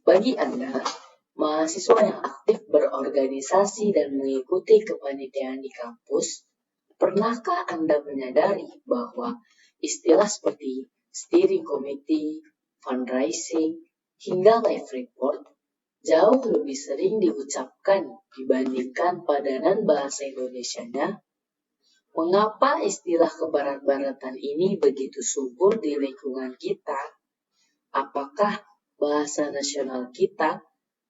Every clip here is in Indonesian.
Bagi Anda, mahasiswa yang aktif berorganisasi dan mengikuti kepanitiaan di kampus, pernahkah Anda menyadari bahwa istilah seperti steering committee, fundraising, hingga live report jauh lebih sering diucapkan dibandingkan padanan bahasa Indonesianya? Mengapa istilah kebarat-baratan ini begitu subur di lingkungan kita? Apakah bahasa nasional kita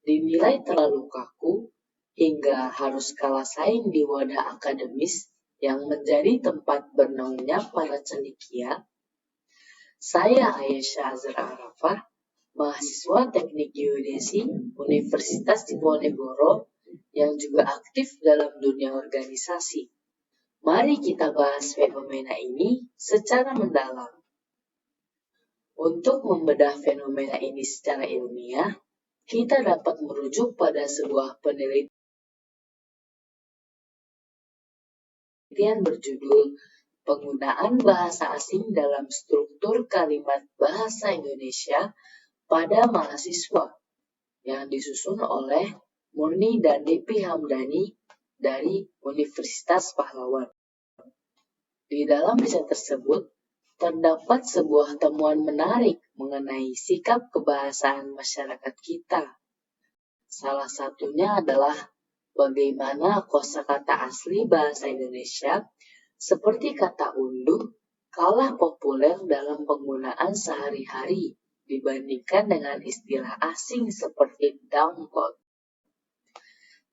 dinilai terlalu kaku hingga harus kalah saing di wadah akademis yang menjadi tempat bernaungnya para cendekia? Saya Aisyah Azra Arafah, mahasiswa Teknik Geodesi Universitas Diponegoro yang juga aktif dalam dunia organisasi. Mari kita bahas fenomena ini secara mendalam. Untuk membedah fenomena ini secara ilmiah, kita dapat merujuk pada sebuah penelitian berjudul Penggunaan Bahasa Asing dalam Struktur Kalimat Bahasa Indonesia pada Mahasiswa yang disusun oleh Murni dan Depi Hamdani dari Universitas Pahlawan. Di dalam riset tersebut, terdapat sebuah temuan menarik mengenai sikap kebahasaan masyarakat kita. Salah satunya adalah bagaimana kosakata asli bahasa Indonesia seperti kata unduh kalah populer dalam penggunaan sehari-hari dibandingkan dengan istilah asing seperti download.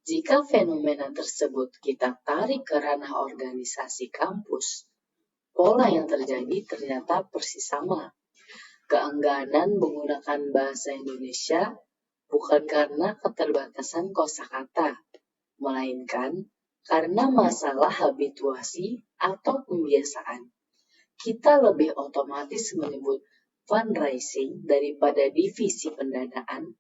Jika fenomena tersebut kita tarik ke ranah organisasi kampus, pola yang terjadi ternyata persis sama. Keengganan menggunakan bahasa Indonesia bukan karena keterbatasan kosakata, melainkan karena masalah habituasi atau pembiasaan. Kita lebih otomatis menyebut fundraising daripada divisi pendanaan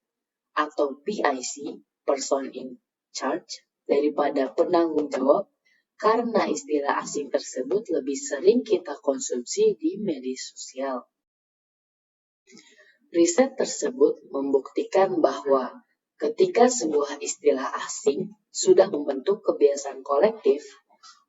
atau PIC, person in charge, daripada penanggung jawab karena istilah asing tersebut lebih sering kita konsumsi di media sosial. Riset tersebut membuktikan bahwa ketika sebuah istilah asing sudah membentuk kebiasaan kolektif,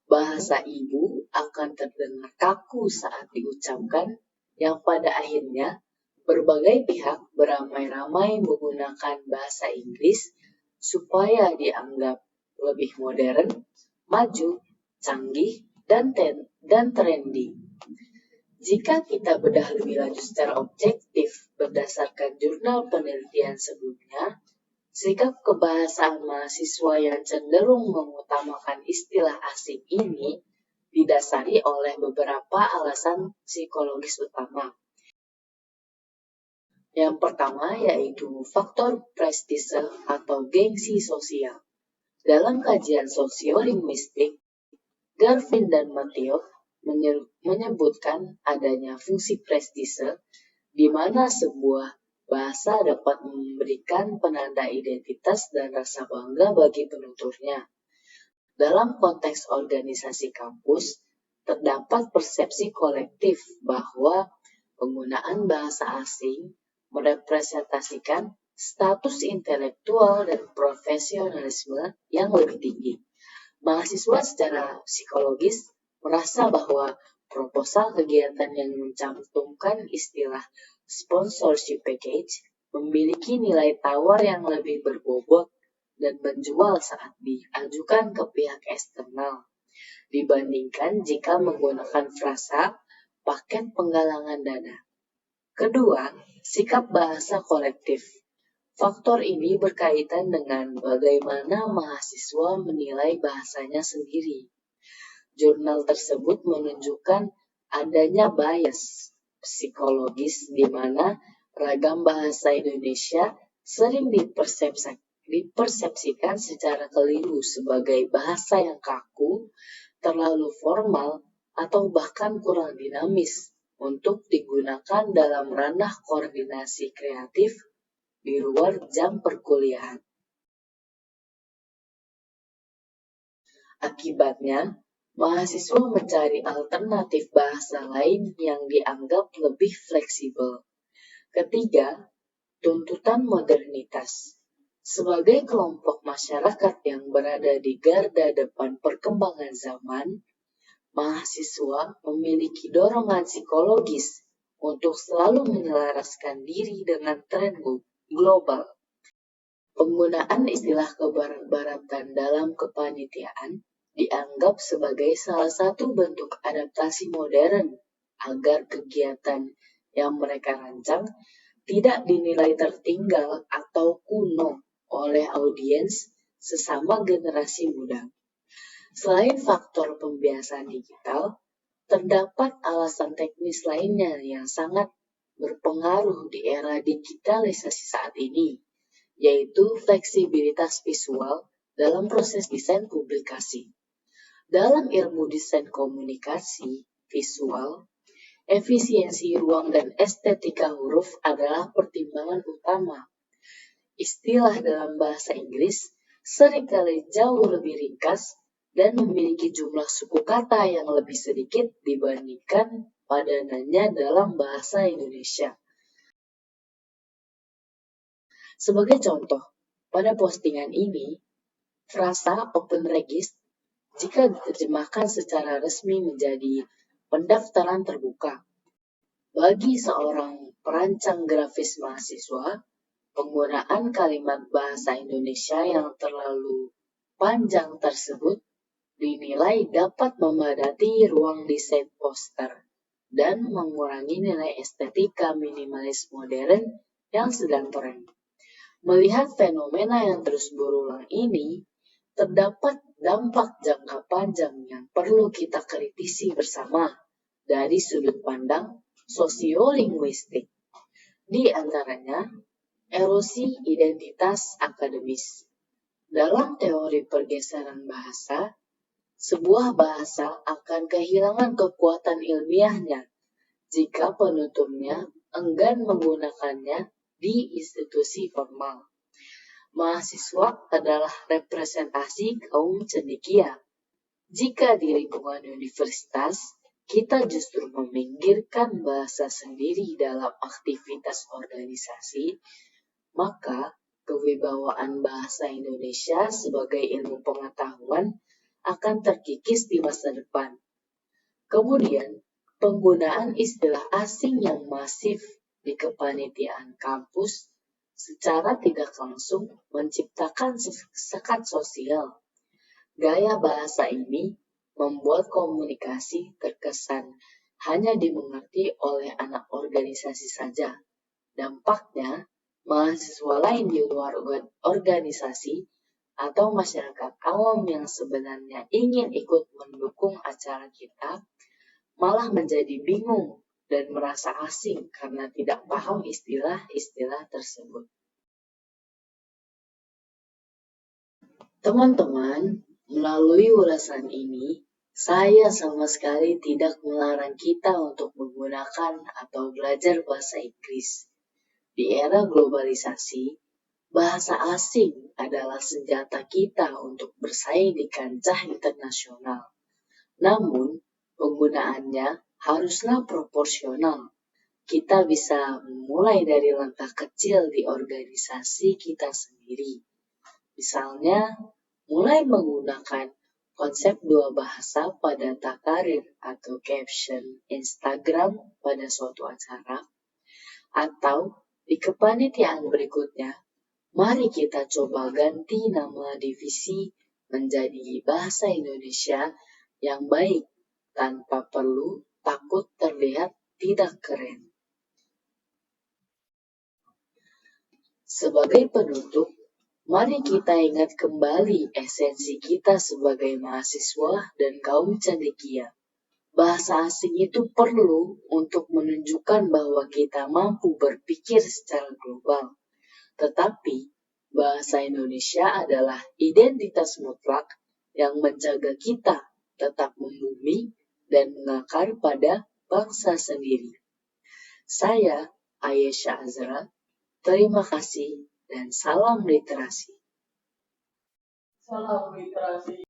bahasa ibu akan terdengar kaku saat diucapkan, yang pada akhirnya berbagai pihak beramai-ramai menggunakan bahasa Inggris supaya dianggap lebih modern, maju, canggih, dan trendy. Jika kita bedah lebih lanjut secara objektif berdasarkan jurnal penelitian sebelumnya, sikap kebahasaan mahasiswa yang cenderung mengutamakan istilah asing ini didasari oleh beberapa alasan psikologis utama. Yang pertama yaitu faktor prestise atau gengsi sosial. Dalam kajian sosiolinguistik, Garvin dan Mateo menyebutkan adanya fungsi prestise di mana sebuah bahasa dapat memberikan penanda identitas dan rasa bangga bagi penuturnya. Dalam konteks organisasi kampus, terdapat persepsi kolektif bahwa penggunaan bahasa asing merepresentasikan status intelektual dan profesionalisme yang lebih tinggi. Mahasiswa secara psikologis merasa bahwa proposal kegiatan yang mencantumkan istilah sponsorship package memiliki nilai tawar yang lebih berbobot dan menjual saat diajukan ke pihak eksternal dibandingkan jika menggunakan frasa paket penggalangan dana. Kedua, sikap bahasa kolektif. Faktor ini berkaitan dengan bagaimana mahasiswa menilai bahasanya sendiri. Jurnal tersebut menunjukkan adanya bias psikologis di mana ragam bahasa Indonesia sering dipersepsikan secara keliru sebagai bahasa yang kaku, terlalu formal, atau bahkan kurang dinamis untuk digunakan dalam ranah koordinasi kreatif di luar jam perkuliahan. Akibatnya, mahasiswa mencari alternatif bahasa lain yang dianggap lebih fleksibel. Ketiga, tuntutan modernitas. Sebagai kelompok masyarakat yang berada di garda depan perkembangan zaman, mahasiswa memiliki dorongan psikologis untuk selalu menyelaraskan diri dengan tren global. Penggunaan istilah kebaratan dalam kepanitiaan dianggap sebagai salah satu bentuk adaptasi modern agar kegiatan yang mereka rancang tidak dinilai tertinggal atau kuno oleh audiens sesama generasi muda. Selain faktor pembiasaan digital, terdapat alasan teknis lainnya yang sangat berpengaruh di era digitalisasi saat ini, yaitu fleksibilitas visual dalam proses desain publikasi. Dalam ilmu desain komunikasi visual, efisiensi ruang dan estetika huruf adalah pertimbangan utama. Istilah dalam bahasa Inggris seringkali jauh lebih ringkas dan memiliki jumlah suku kata yang lebih sedikit dibandingkan padanannya dalam bahasa Indonesia. Sebagai contoh, pada postingan ini, frasa open regist jika diterjemahkan secara resmi menjadi pendaftaran terbuka. Bagi seorang perancang grafis mahasiswa, penggunaan kalimat bahasa Indonesia yang terlalu panjang tersebut dinilai dapat memadati ruang desain poster dan mengurangi nilai estetika minimalis modern yang sedang tren. Melihat fenomena yang terus berulang ini, terdapat dampak jangka panjang yang perlu kita kritisi bersama dari sudut pandang sosiolinguistik. Di antaranya, erosi identitas akademis. Dalam teori pergeseran bahasa, sebuah bahasa akan kehilangan kekuatan ilmiahnya jika penuturnya enggan menggunakannya di institusi formal. Mahasiswa adalah representasi kaum cendekia. Jika di lingkungan universitas, kita justru meminggirkan bahasa sendiri dalam aktivitas organisasi, maka kewibawaan bahasa Indonesia sebagai ilmu pengetahuan akan terkikis di masa depan. Kemudian, penggunaan istilah asing yang masif di kepanitiaan kampus secara tidak langsung menciptakan sekat sosial. Gaya bahasa ini membuat komunikasi terkesan hanya dimengerti oleh anak organisasi saja. Dampaknya, mahasiswa lain di luar organisasi atau masyarakat awam yang sebenarnya ingin ikut mendukung acara kita malah menjadi bingung dan merasa asing karena tidak paham istilah-istilah tersebut. Teman-teman, melalui ulasan ini, saya sama sekali tidak melarang kita untuk menggunakan atau belajar bahasa Inggris. Di era globalisasi, bahasa asing adalah senjata kita untuk bersaing di kancah internasional. Namun, penggunaannya haruslah proporsional. Kita bisa mulai dari langkah kecil di organisasi kita sendiri. Misalnya, mulai menggunakan konsep dua bahasa pada takarir atau caption Instagram pada suatu acara, atau di kepanitiaan berikutnya, mari kita coba ganti nama divisi menjadi Bahasa Indonesia yang baik tanpa perlu takut terlihat tidak keren. Sebagai penutup, mari kita ingat kembali esensi kita sebagai mahasiswa dan kaum cendekia. Bahasa asing itu perlu untuk menunjukkan bahwa kita mampu berpikir secara global. Tetapi, bahasa Indonesia adalah identitas mutlak yang menjaga kita tetap membumi dan mengakar pada bangsa sendiri. Saya, Ayesha Azra, terima kasih dan salam literasi. Salam literasi.